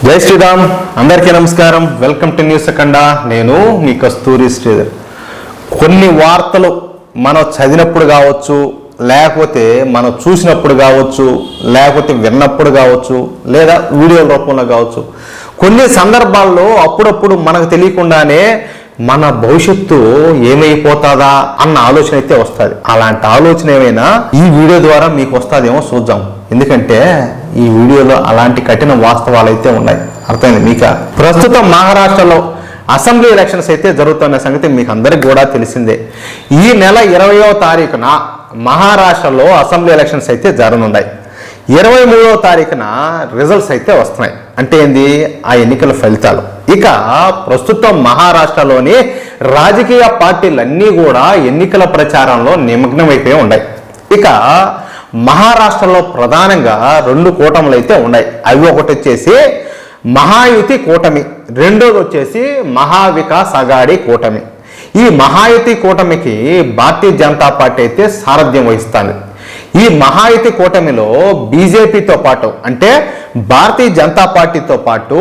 జై శ్రీరామ్. అందరికీ నమస్కారం. వెల్కమ్ టు న్యూస్ సెకండా. నేను మీ కస్తూరి శ్రీధర్. కొన్ని వార్తలు మనం చదివినప్పుడు కావచ్చు, లేకపోతే మనం చూసినప్పుడు కావచ్చు, లేకపోతే విన్నప్పుడు కావచ్చు, లేదా వీడియోల రూపంలో కావచ్చు, కొన్ని సందర్భాల్లో అప్పుడప్పుడు మనకు తెలియకుండానే మన భవిష్యత్తు ఏమైపోతుందా అన్న ఆలోచన అయితే వస్తుంది. అలాంటి ఆలోచన ఏమైనా ఈ వీడియో ద్వారా మీకు వస్తుందేమో చూద్దాం. ఎందుకంటే ఈ వీడియోలో అలాంటి కఠిన వాస్తవాలు అయితే ఉన్నాయి. అర్థమైంది మీకు? ప్రస్తుతం మహారాష్ట్రలో అసెంబ్లీ ఎలక్షన్స్ అయితే జరుగుతున్న సంగతి మీకు అందరికి కూడా తెలిసిందే. ఈ నెల 20వ తారీఖున మహారాష్ట్రలో అసెంబ్లీ ఎలక్షన్స్ అయితే జరగనున్నాయి. 23వ తారీఖున రిజల్ట్స్ అయితే వస్తున్నాయి. అంటే ఏంది? ఆ ఎన్నికల ఫలితాలు. ఇక ప్రస్తుతం మహారాష్ట్రలోని రాజకీయ పార్టీలన్నీ కూడా ఎన్నికల ప్రచారంలో నిమగ్నమైపోయి ఉన్నాయి. ఇక మహారాష్ట్రలో ప్రధానంగా 2 కూటములు అయితే ఉన్నాయి. అవి ఒకటి వచ్చేసి మహాయుతి కూటమి, రెండోది వచ్చేసి మహావికాస్ అఘాడీ కూటమి. ఈ మహాయుతి కూటమికి భారతీయ జనతా పార్టీ అయితే సారథ్యం వహిస్తుంది. ఈ మహాయుతి కూటమిలో బీజేపీతో పాటు, అంటే భారతీయ జనతా పార్టీతో పాటు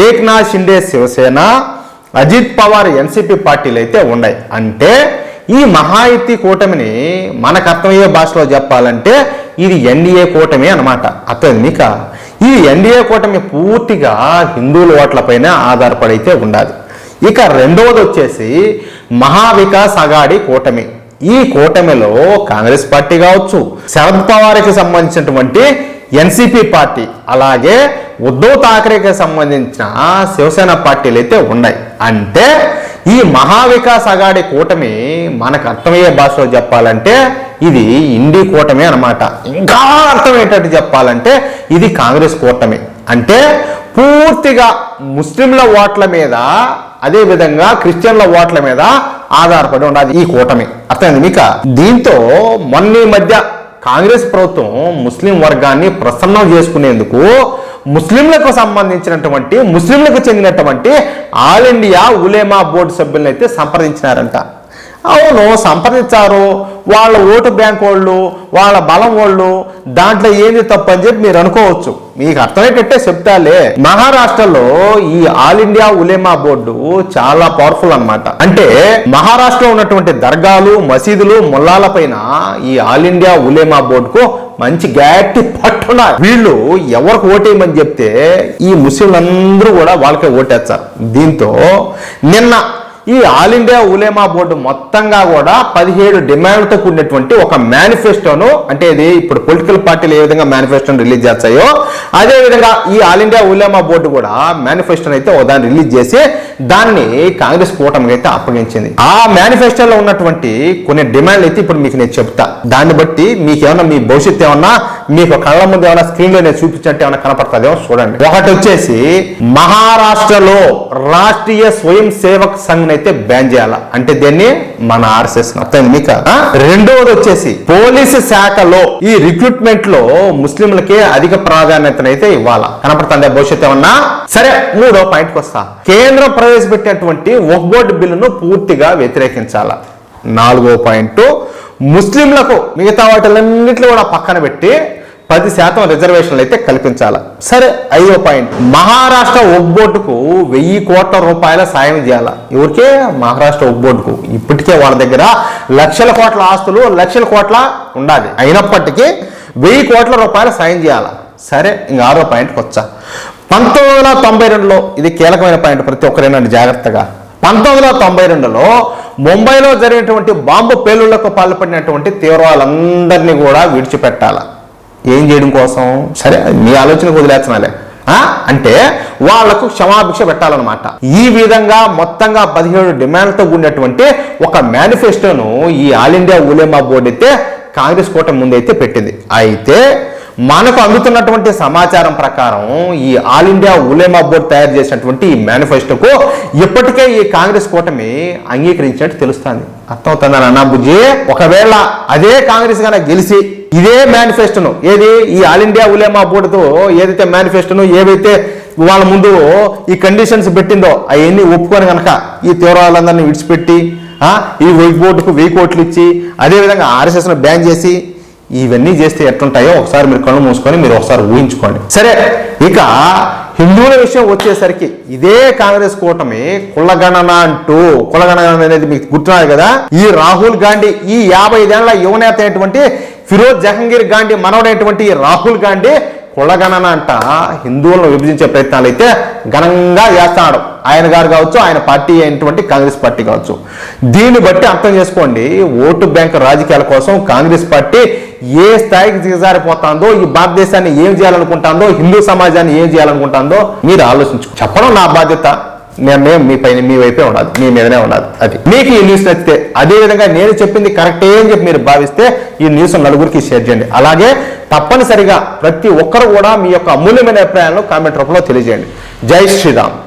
ఏక్నాథ్ షిండే శివసేన, అజిత్ పవార్ ఎన్సీపీ పార్టీలు అయితే ఉన్నాయి. అంటే ఈ మహాయుతి కూటమిని మనకు అర్థమయ్యే భాషలో చెప్పాలంటే ఇది ఎన్డీఏ కూటమి అన్నమాట. అర్థమైంది మీకు? ఈ ఎన్డీఏ కూటమి పూర్తిగా హిందువుల ఓట్లపైన ఆధారపడి అయితే ఉండాలి. ఇక రెండవది వచ్చేసి మహావికాస్ అఘాడీ కూటమి. ఈ కూటమిలో కాంగ్రెస్ పార్టీ కావచ్చు, శరద్ పవార్కి సంబంధించినటువంటి ఎన్సీపీ పార్టీ, అలాగే ఉద్ధవ్ ఠాక్రేకి సంబంధించిన శివసేన పార్టీలు అయితే ఉన్నాయి. అంటే ఈ మహావికాస్ అఘాడీ కూటమి మనకు అర్థమయ్యే భాషలో చెప్పాలంటే ఇది ఇండి కూటమి అన్నమాట. ఇంకా అర్థమయ్యేటట్టు చెప్పాలంటే ఇది కాంగ్రెస్ కూటమి. అంటే పూర్తిగా ముస్లింల ఓట్ల మీద, అదేవిధంగా క్రిస్టియన్ల ఓట్ల మీద ఆధారపడి ఉన్నది ఈ కూటమి. అర్థమైంది మీకు? దీంతో మొన్న మధ్య కాంగ్రెస్ ప్రభుత్వం ముస్లిం వర్గాన్ని ప్రసన్నం చేసుకునేందుకు ముస్లింలకు సంబంధించినటువంటి, ముస్లింలకు చెందినటువంటి ఆల్ ఇండియా ఉలేమా బోర్డు సభ్యులను అయితే సంప్రదించినారంట. అవును, సంప్రదించారు. వాళ్ళ ఓటు బ్యాంక్ వాళ్ళు, వాళ్ళ బలం వాళ్ళు, దాంట్లో ఏంది తప్పు అని చెప్పి మీరు అనుకోవచ్చు. మీకు అర్థమయ్యేటట్టే చెప్తాలే. మహారాష్ట్రలో ఈ ఆల్ ఇండియా ఉలేమా బోర్డు చాలా పవర్ఫుల్ అన్నమాట. అంటే మహారాష్ట్రలో ఉన్నటువంటి దర్గాలు, మసీదులు, ముల్లాల పైన ఈ ఆల్ ఇండియా ఉలేమా బోర్డుకు మంచి గట్టి పట్టున్నారు. వీళ్ళు ఎవరికి ఓటేయమని చెప్తే ఈ ముస్లింలందరూ కూడా వాళ్ళకే ఓటేస్తారు. దీంతో నిన్న ఈ ఆల్ ఇండియా ఉలేమా బోర్డు మొత్తంగా కూడా 17 డిమాండ్లతో కూడినటువంటి ఒక మేనిఫెస్టోను, అంటే ఇది ఇప్పుడు పొలిటికల్ పార్టీలు ఏ విధంగా మేనిఫెస్టోను రిలీజ్ చేస్తాయో అదే విధంగా ఈ ఆల్ ఇండియా ఉలేమా బోర్డు కూడా మేనిఫెస్టోను అయితే దాన్ని రిలీజ్ చేసి దాన్ని కాంగ్రెస్ కూటమికి అయితే అప్పగించింది. ఆ మేనిఫెస్టోలో ఉన్నటువంటి కొన్ని డిమాండ్లు అయితే ఇప్పుడు మీకు నేను చెప్తా. దాన్ని బట్టి మీకు ఏమన్నా మీ భవిష్యత్తు ఏమన్నా మీకు కళ్ళ ముందు ఏమైనా స్క్రీన్ లో నేను చూపించినట్టు ఏమైనా కనపడుతుందేమో చూడండి. ఒకటి వచ్చేసి మహారాష్ట్రలో రాష్ట్రీయ స్వయం సేవక్ సంఘ్ అయితే బ్యాన్ చేయాల. అంటే దీన్ని మన ఆర్ఎస్ఎస్. అర్థమైంది మీకు? రెండవది వచ్చేసి పోలీసు శాఖలో ఈ రిక్రూట్మెంట్ లో ముస్లింలకే అధిక ప్రాధాన్యతనైతే ఇవ్వాలా. కనపడుతుంది భవిష్యత్తు ఏమన్నా? సరే, 3వ పాయింట్కి వస్తా. కేంద్రం ప్రవేశపెట్టినటువంటి వక్ఫ్ బోర్డు బిల్లును పూర్తిగా వ్యతిరేకించాల. 4వ పాయింట్, ముస్లింలకు మిగతా వాటిలన్నింటిలో కూడా పక్కన పెట్టి 10% రిజర్వేషన్లు అయితే కల్పించాలి. సరే, 5వ పాయింట్, మహారాష్ట్ర వక్ఫ్ బోర్డుకు 1000 కోట్ల రూపాయల సాయం చేయాలి. ఎవరికే? మహారాష్ట్ర వక్ఫ్ బోర్డుకు. ఇప్పటికే వాళ్ళ దగ్గర లక్షల కోట్ల ఆస్తులు, లక్షల కోట్ల ఉండాలి. అయినప్పటికీ 1000 కోట్ల రూపాయల సాయం చేయాలి. సరే, ఇంక 6వ పాయింట్కి వచ్చా. 1992లో, ఇది కీలకమైన పాయింట్, ప్రతి ఒక్కరైనా జాగ్రత్తగా. 1992లో ముంబైలో జరిగినటువంటి బాంబు పేలుళ్లకు పాల్పడినటువంటి తీవ్రవాదులందరినీ కూడా విడిచిపెట్టాల. ఏం చేయడం కోసం? సరే, మీ ఆలోచనకు వదిలేస్తున్నాలే. అంటే వాళ్లకు క్షమాభిక్ష పెట్టాలన్నమాట. ఈ విధంగా మొత్తంగా 17 డిమాండ్లతో కూడినటువంటి ఒక మేనిఫెస్టోను ఈ ఆల్ ఇండియా ఉలేమా బోర్డు అయితే కాంగ్రెస్ కూటమి ముందు అయితే పెట్టింది. అయితే మనకు అందుతున్నటువంటి సమాచారం ప్రకారం ఈ ఆల్ ఇండియా ఉలేమా బోర్డు తయారు చేసినటువంటి ఈ మేనిఫెస్టోకు ఇప్పటికే ఈ కాంగ్రెస్ కూటమి అంగీకరించినట్టు తెలుస్తుంది. అర్థమవుతుందని అన్నా బుజ్జి? ఒకవేళ అదే కాంగ్రెస్ గానే గెలిచి ఇదే మేనిఫెస్టోను, ఏది ఈ ఆల్ ఇండియా ఉలేమా బోర్డుతో ఏదైతే మేనిఫెస్టోను, ఏవైతే వాళ్ళ ముందు ఈ కండిషన్స్ పెట్టిందో అవన్నీ ఒప్పుకొని కనుక ఈ తీవ్రవాదులందరినీ విడిచిపెట్టి ఈ వక్ఫ్ బోర్డుకు 1000 కోట్లు ఇచ్చి అదేవిధంగా ఆర్ఎస్ఎస్ను బ్యాన్ చేసి ఇవన్నీ చేస్తే ఎట్లుంటాయో ఒకసారి మీరు కళ్ళు మూసుకొని మీరు ఒకసారి ఊహించుకోండి. సరే, ఇక హిందువుల విషయం వచ్చేసరికి ఇదే కాంగ్రెస్ కూటమి కులగణన అంటూ, కులగణన అనేది మీకు గుర్తున్నారు కదా, ఈ రాహుల్ గాంధీ, ఈ 55 ఏళ్ల యువనేత అయినటువంటి ఫిరోజ్ జహంగీర్ గాంధీ మనవడైనటువంటి రాహుల్ గాంధీ కులగణన అంట హిందువులను విభజించే ప్రయత్నాలు అయితే ఘనంగా చేస్తాడు. ఆయన గారు కావచ్చు, ఆయన పార్టీ అయినటువంటి కాంగ్రెస్ పార్టీ కావచ్చు. దీన్ని బట్టి అర్థం చేసుకోండి, ఓటు బ్యాంక్ రాజకీయాల కోసం కాంగ్రెస్ పార్టీ ఏ స్థాయికి దిగజారిపోతుందో, ఈ భారతదేశాన్ని ఏం చేయాలనుకుంటుందో, హిందూ సమాజాన్ని ఏం చేయాలనుకుంటుందో మీరు ఆలోచించు. చెప్పడం నా బాధ్యత, నిర్ణయం మీ వైపే ఉన్నది, మీ మీదనే ఉన్నది. అది మీకు ఈ న్యూస్ నచ్చితే, అదే విధంగా నేను చెప్పింది కరెక్టే అని చెప్పి మీరు భావిస్తే ఈ న్యూస్ నలుగురికి షేర్ చేయండి. అలాగే తప్పనిసరిగా ప్రతి ఒక్కరు కూడా మీ యొక్క అమూల్యమైన అభిప్రాయాలను కామెంట్ రూపంలో తెలియజేయండి. జై శ్రీరామ్.